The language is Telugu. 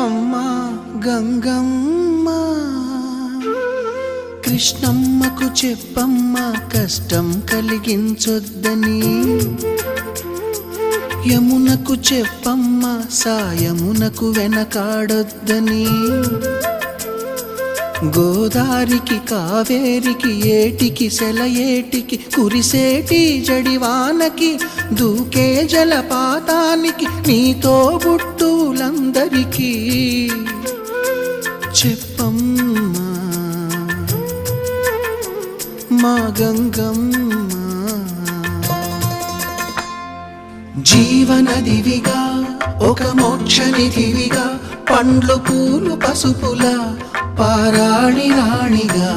అమ్మా గంగమ్మ కృష్ణమ్మకు చెప్పమ్మా కష్టం కలిగించొద్దని యమునకు చెప్పమ్మా సాయమునకు వెనకాడొద్దని గోదారికి కావేరికి ఏటికి సెలయేటికి కురిసేటి జడివానకి దూకే జలపాతానికి నీతో బుట్టులందరికీ చెప్పమ్మా మా గంగమ్మ జీవనదివిగా ఒక మోక్షనిధివిగా పండ్లు పూలు పసుపుల పారాణి రాణిగా